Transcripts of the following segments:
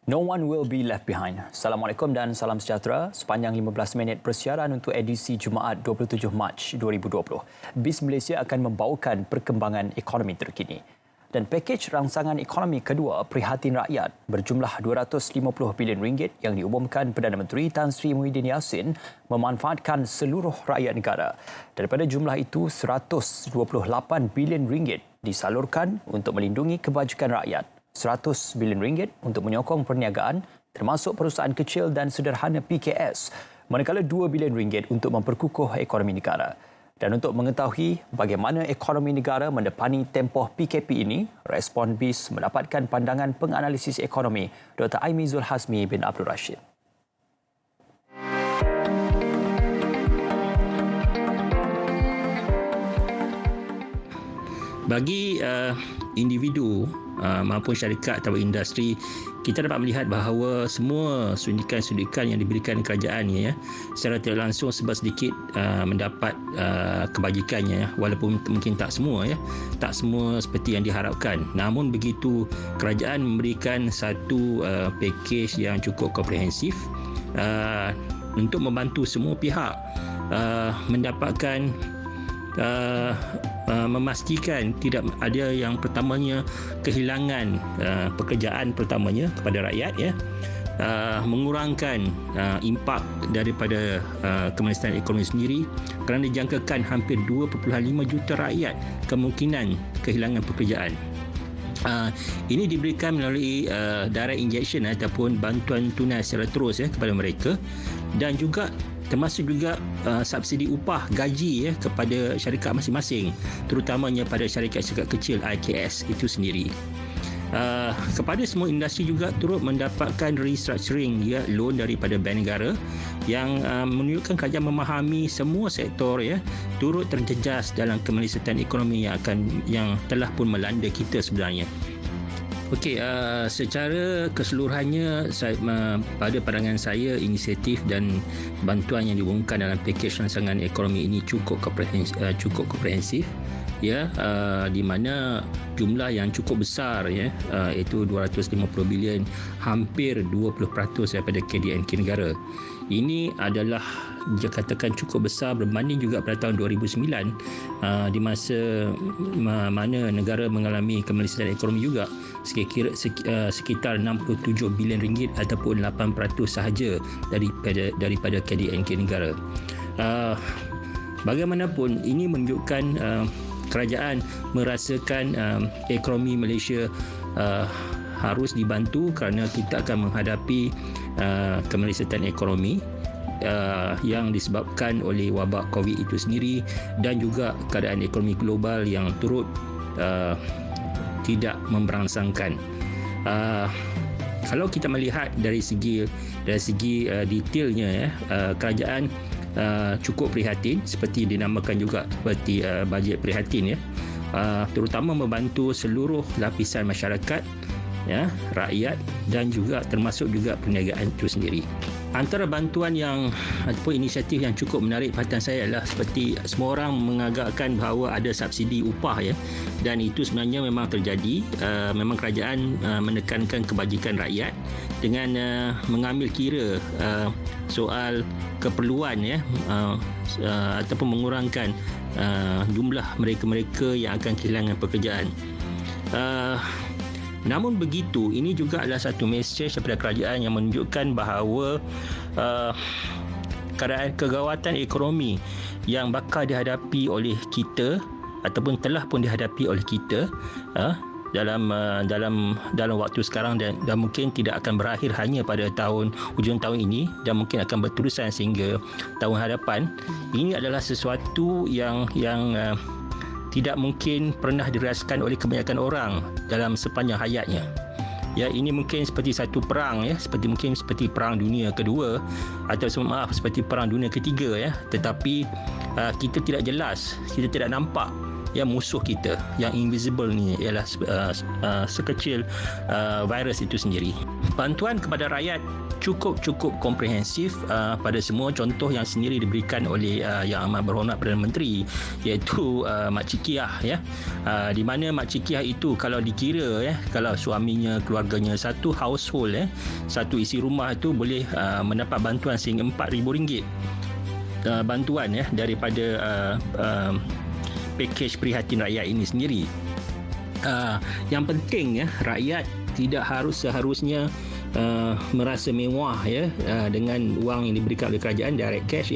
No one will be left behind. Assalamualaikum dan salam sejahtera. Sepanjang 15 minit persiaran untuk edisi Jumaat 27 Mac 2020. BIS Malaysia akan membawakan perkembangan ekonomi terkini. Dan pakej rangsangan ekonomi kedua Prihatin Rakyat berjumlah RM250 bilion yang diumumkan Perdana Menteri Tan Sri Muhyiddin Yassin memanfaatkan seluruh rakyat negara. Daripada jumlah itu, RM128 bilion disalurkan untuk melindungi kebajikan rakyat. RM100 bilion untuk menyokong perniagaan termasuk perusahaan kecil dan sederhana PKS, manakala RM2 bilion untuk memperkukuh ekonomi negara. Dan untuk mengetahui bagaimana ekonomi negara mendepani tempoh PKP ini, Respon BIS mendapatkan pandangan penganalisis ekonomi Dr. Aimizul Hazmi bin Abdul Rashid. Bagi individu maupun syarikat atau industri, kita dapat melihat bahawa semua suntikan-suntikan yang diberikan kerajaan secara tidak langsung sebab sedikit mendapat kebajikannya, walaupun mungkin tak semua seperti yang diharapkan. Namun begitu, kerajaan memberikan satu pakej yang cukup komprehensif untuk membantu semua pihak mendapatkan memastikan tidak ada yang pertamanya kehilangan pekerjaan pertamanya kepada rakyat, mengurangkan impak daripada kementerian ekonomi sendiri, kerana dijangkakan hampir 2.5 juta rakyat kemungkinan kehilangan pekerjaan. Ini diberikan melalui direct injection ataupun bantuan tunai secara terus kepada mereka, dan juga termasuk juga subsidi upah gaji kepada syarikat masing-masing, terutamanya pada syarikat-syarikat kecil IKS itu sendiri. Kepada semua industri juga turut mendapatkan restructuring loan daripada Bank Negara yang menunjukkan kerajaan memahami semua sektor turut terjejas dalam kemelesatan ekonomi yang telah pun melanda kita sebenarnya. Okey, secara keseluruhannya pada pandangan saya, inisiatif dan bantuan yang diumumkan dalam pakej rangsangan ekonomi ini cukup komprehensif, di mana jumlah yang cukup besar iaitu 250 bilion, hampir 20% daripada KDNK negara. Ini adalah dikatakan cukup besar berbanding juga pada tahun 2009 di masa mana negara mengalami kemelesatan ekonomi juga sekitar 67 bilion ringgit ataupun 8% sahaja daripada KDNK negara. Bagaimanapun, ini menunjukkan kerajaan merasakan ekonomi Malaysia harus dibantu kerana kita akan menghadapi kemelesatan ekonomi yang disebabkan oleh wabak COVID itu sendiri, dan juga keadaan ekonomi global yang turut tidak memberangsangkan. Kalau kita melihat dari segi detailnya, kerajaan cukup prihatin, seperti dinamakan juga seperti bajet prihatin, terutama membantu seluruh lapisan masyarakat, rakyat, dan juga termasuk juga perniagaan itu sendiri. Antara bantuan ataupun inisiatif yang cukup menarik perhatian saya adalah seperti semua orang mengagakkan bahawa ada subsidi upah, dan itu sebenarnya memang terjadi. Memang kerajaan menekankan kebajikan rakyat dengan mengambil kira soal keperluan ataupun mengurangkan jumlah mereka-mereka yang akan kehilangan pekerjaan. Namun begitu, ini juga adalah satu mesej daripada kerajaan yang menunjukkan bahawa keadaan kegawatan ekonomi yang bakal dihadapi oleh kita ataupun telah pun dihadapi oleh kita dalam waktu sekarang, dan mungkin tidak akan berakhir hanya pada hujung tahun ini, dan mungkin akan berterusan sehingga tahun hadapan. Ini adalah sesuatu yang tidak mungkin pernah dirasakan oleh kebanyakan orang dalam sepanjang hayatnya. Ini mungkin seperti satu perang, seperti perang dunia kedua, atau seperti perang dunia ketiga, tetapi kita tidak jelas, kita tidak nampak yang musuh kita yang invisible ni ialah sekecil virus itu sendiri. Bantuan kepada rakyat cukup komprehensif pada semua contoh yang sendiri diberikan oleh Yang Amat Berhormat Perdana Menteri, iaitu Mak Cikiah ya. Di mana Mak Cikiah itu kalau dikira kalau suaminya, keluarganya, satu household satu isi rumah itu boleh mendapat bantuan sehingga RM4,000 bantuan daripada pakej Prihatin Rakyat ini sendiri. Yang penting rakyat tidak seharusnya merasa mewah dengan wang yang diberikan oleh kerajaan, direct cash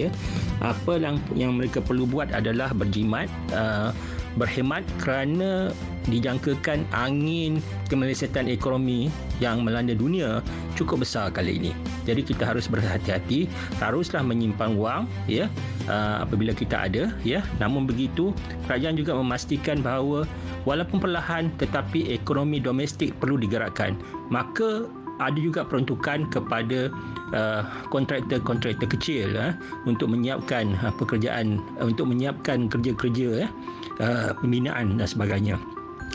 Apa yang mereka perlu buat adalah berjimat, berhemat, kerana dijangkakan angin kemelesetan ekonomi yang melanda dunia cukup besar kali ini. Jadi kita harus berhati-hati, haruslah menyimpan wang apabila kita ada Namun begitu, kerajaan juga memastikan bahawa walaupun perlahan tetapi ekonomi domestik perlu digerakkan. Maka ada juga peruntukan kepada kontraktor-kontraktor kecil untuk menyiapkan pekerjaan, untuk menyiapkan kerja-kerja pembinaan dan sebagainya.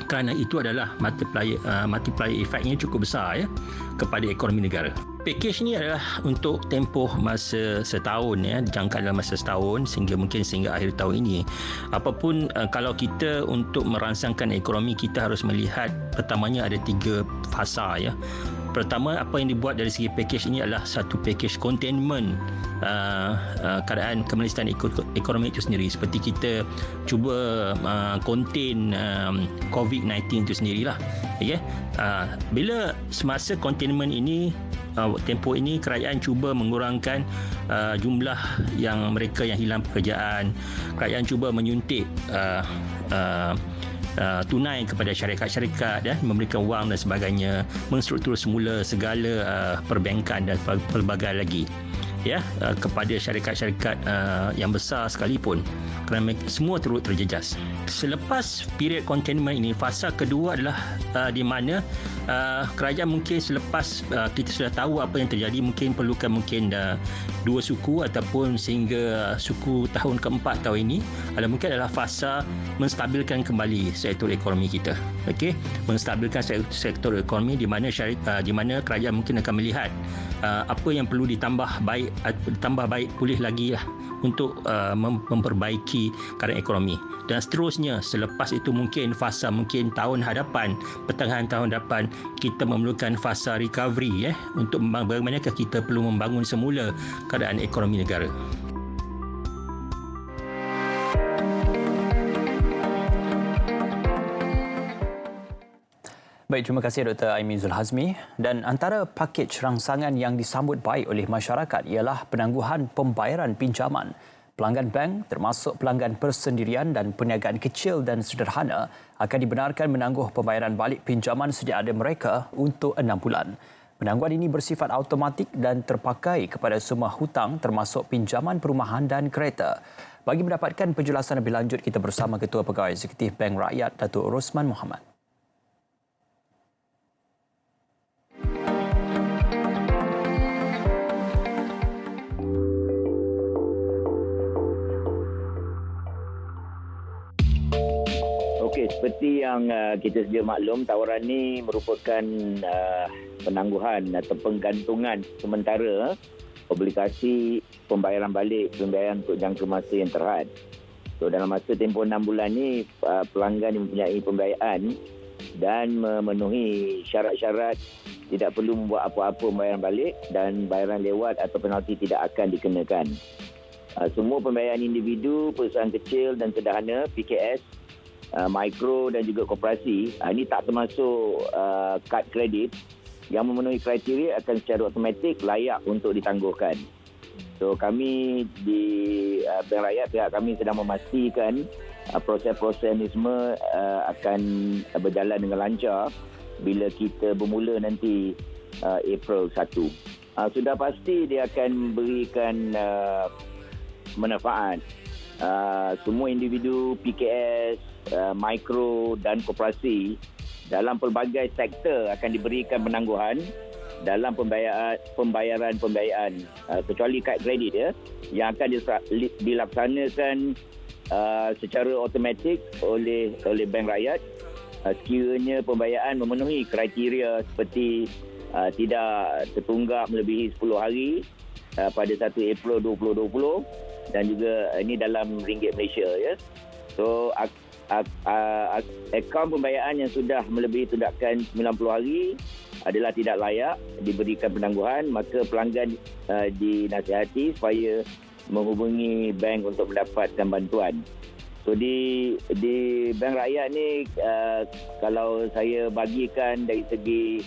Kerana itu adalah multiplier effect-nya cukup besar kepada ekonomi negara. Pakej ni adalah untuk tempoh masa setahun dijangka dalam masa setahun sehingga akhir tahun ini. Apapun kalau kita untuk merangsangkan ekonomi, kita harus melihat pertamanya ada 3 fasa Pertama, apa yang dibuat dari segi pakej ini adalah satu pakej containment keadaan kemelesetan ekonomi itu sendiri, seperti kita cuba contain COVID-19 itu sendirilah. Bila semasa containment ini, tempoh ini, kerajaan cuba mengurangkan jumlah yang mereka yang hilang pekerjaan. Kerajaan cuba menyuntik tunai kepada syarikat-syarikat memberikan wang dan sebagainya, menstruktur semula segala perbankan dan pelbagai lagi kepada syarikat-syarikat yang besar sekalipun, kerana semua turut terjejas. Selepas period containment ini, fasa kedua adalah di mana kerajaan mungkin selepas kita sudah tahu apa yang terjadi, mungkin perlukan 2 suku ataupun sehingga suku tahun keempat tahun ini mungkin adalah fasa menstabilkan kembali sektor ekonomi kita. Menstabilkan sektor ekonomi di mana kerajaan mungkin akan melihat apa yang perlu ditambah baik pulih lagi untuk memperbaiki keadaan ekonomi. Dan seterusnya, selepas itu mungkin tahun hadapan, pertengahan tahun hadapan, kita memerlukan fasa recovery untuk bagaimanakah kita perlu membangun semula keadaan ekonomi negara. Baik, terima kasih Dr. Aimi Zulhazmi. Dan antara pakej rangsangan yang disambut baik oleh masyarakat ialah penangguhan pembayaran pinjaman. Pelanggan bank, termasuk pelanggan persendirian dan perniagaan kecil dan sederhana, akan dibenarkan menangguh pembayaran balik pinjaman sedia ada mereka untuk 6 bulan. Penangguhan ini bersifat automatik dan terpakai kepada semua hutang termasuk pinjaman perumahan dan kereta. Bagi mendapatkan penjelasan lebih lanjut, kita bersama Ketua Pegawai Eksekutif Bank Rakyat, Datuk Rosman Mohamad. Okey, seperti yang kita sedia maklum, tawaran ini merupakan penangguhan atau penggantungan sementara obligasi pembayaran balik pembayaran untuk jangka masa yang terhad. So, dalam masa tempoh 6 bulan ni, pelanggan yang mempunyai pembiayaan dan memenuhi syarat-syarat tidak perlu membuat apa-apa pembayaran balik dan bayaran lewat atau penalti tidak akan dikenakan. Semua pembayaran individu, perusahaan kecil dan sederhana, PKS, mikro dan juga koperasi, ini tak termasuk kad kredit yang memenuhi kriteria akan secara automatik layak untuk ditangguhkan. So, kami di Bank Rakyat, pihak kami sedang memastikan proses-proses ini semua akan berjalan dengan lancar bila kita bermula nanti April 1. Sudah pasti dia akan memberikan manfaat. Semua individu, PKS, mikro dan koperasi dalam pelbagai sektor akan diberikan penangguhan dalam pembayaran kecuali kad kredit yang akan dilaksanakan secara automatik oleh bank rakyat sekiranya pembayaran memenuhi kriteria seperti tidak tertunggak melebihi 10 hari pada 1 April 2020 dan juga ini dalam ringgit Malaysia ya. So akaun pembayaran yang sudah melebihi tunggakan 90 hari adalah tidak layak diberikan penangguhan, maka pelanggan dinasihati supaya menghubungi bank untuk mendapatkan bantuan. So di bank rakyat ni kalau saya bagikan dari segi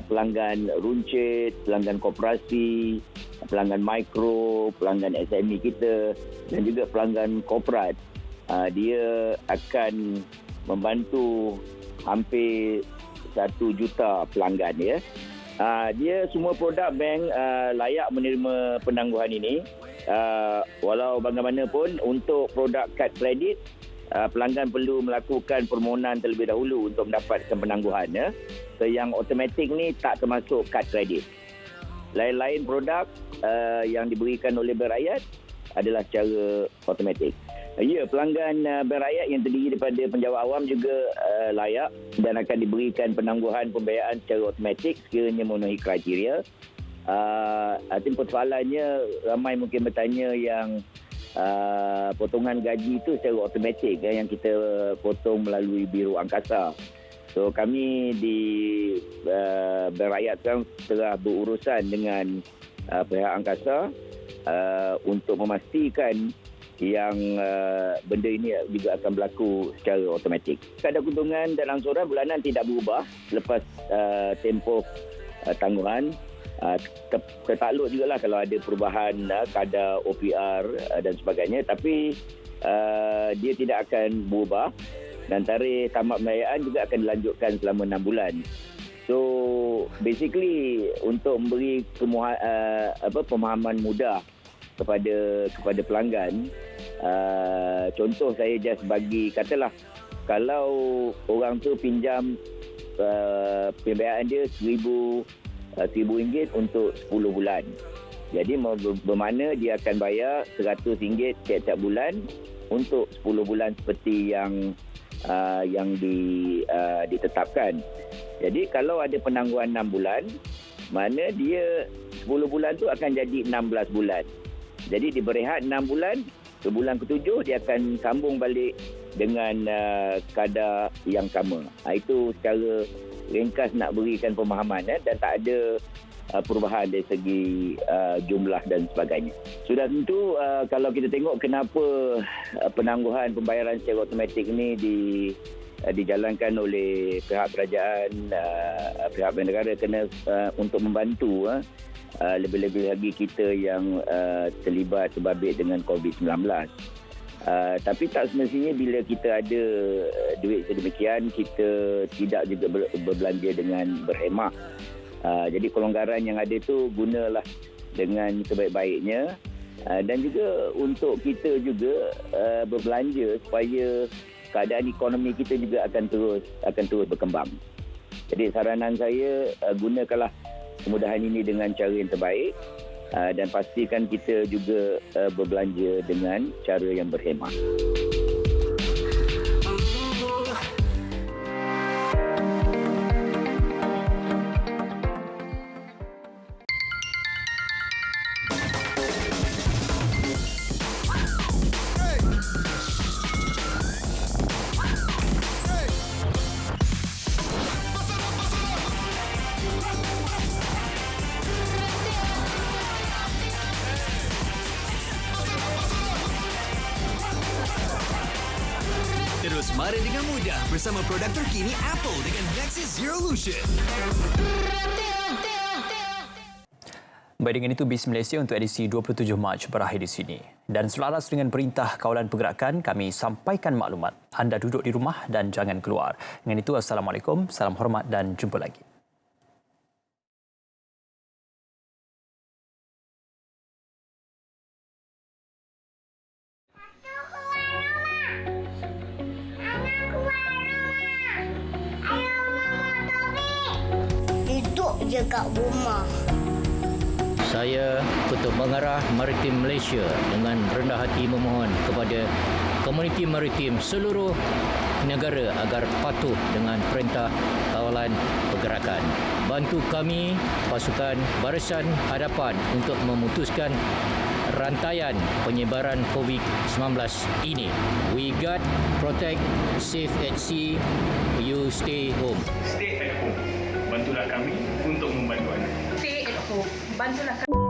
pelanggan runcit, pelanggan koperasi, pelanggan mikro, pelanggan SME kita dan juga pelanggan korporat, dia akan membantu hampir 1 juta pelanggan ya. Dia semua produk bank layak menerima penangguhan ini. Walau bagaimanapun untuk produk kad kredit pelanggan perlu melakukan permohonan terlebih dahulu untuk mendapatkan penangguhan ya. So, yang automatik ni tak termasuk kad kredit. Lain-lain produk yang diberikan oleh bank rakyat adalah secara automatik. Ya, pelanggan bank rakyat yang terdiri daripada penjawat awam juga layak dan akan diberikan penangguhan pembayaran secara automatik sekiranya memenuhi kriteria. Persoalannya ramai mungkin bertanya yang potongan gaji itu secara automatik yang kita potong melalui Biro Angkasa. So kami di bank rakyat sekarang telah berurusan dengan pihak Angkasa untuk memastikan yang benda ini juga akan berlaku secara automatik. Kadar keuntungan dan angsuran bulanan tidak berubah selepas tempoh tangguhan. Tertakluk jugalah kalau ada perubahan kadar OPR dan sebagainya, tapi dia tidak akan berubah dan tarikh tamat pembayaran juga akan dilanjutkan selama 6 bulan. So basically untuk memberi pemahaman mudah kepada pelanggan, contoh saya just bagi katalah kalau orang tu pinjam pembayaran dia RM1,000 untuk 10 bulan. Jadi bermakna dia akan bayar RM100 tiap-tiap bulan untuk 10 bulan seperti yang ditetapkan. Jadi kalau ada penangguhan 6 bulan, mana dia 10 bulan tu akan jadi 16 bulan. Jadi dia berehat 6 bulan, ke bulan ke-7 dia akan sambung balik dengan kadar yang sama. Itu secara ringkas nak berikan pemahaman dan tak ada perubahan dari segi jumlah dan sebagainya. Sudah tentu kalau kita tengok kenapa penangguhan pembayaran secara automatik ini dijalankan oleh pihak kerajaan, pihak bank negara kena untuk membantu lebih-lebih lagi kita yang terlibat terbabit dengan COVID-19. Tapi tak semestinya bila kita ada duit sedemikian kita tidak juga berbelanja dengan berhemah. Jadi kelonggaran yang ada tu gunalah dengan sebaik-baiknya dan juga untuk kita juga berbelanja supaya keadaan ekonomi kita juga akan terus berkembang. Jadi saranan saya gunakanlah kemudahan ini dengan cara yang terbaik. Dan pastikan kita juga berbelanja dengan cara yang berhemah. Terus mara dengan mudah bersama produk terkini Apple dengan Nexus Zerolution. Baik, dengan itu BIS Malaysia untuk edisi 27 Mac berakhir di sini. Dan selaras dengan perintah kawalan pergerakan, kami sampaikan maklumat. Anda duduk di rumah dan jangan keluar. Dengan itu, Assalamualaikum, salam hormat dan jumpa lagi. Duduk je kat rumah. Saya, Ketua Pengarah Maritim Malaysia, dengan rendah hati memohon kepada komuniti maritim seluruh negara agar patuh dengan perintah kawalan pergerakan. Bantu kami, pasukan Barisan Hadapan, untuk memutuskan rantaian penyebaran COVID-19 ini. We guard, protect, safe at sea, you stay home. Stay at home. Bantulah kami untuk membantu anda. Stay at home. Bantulah kami.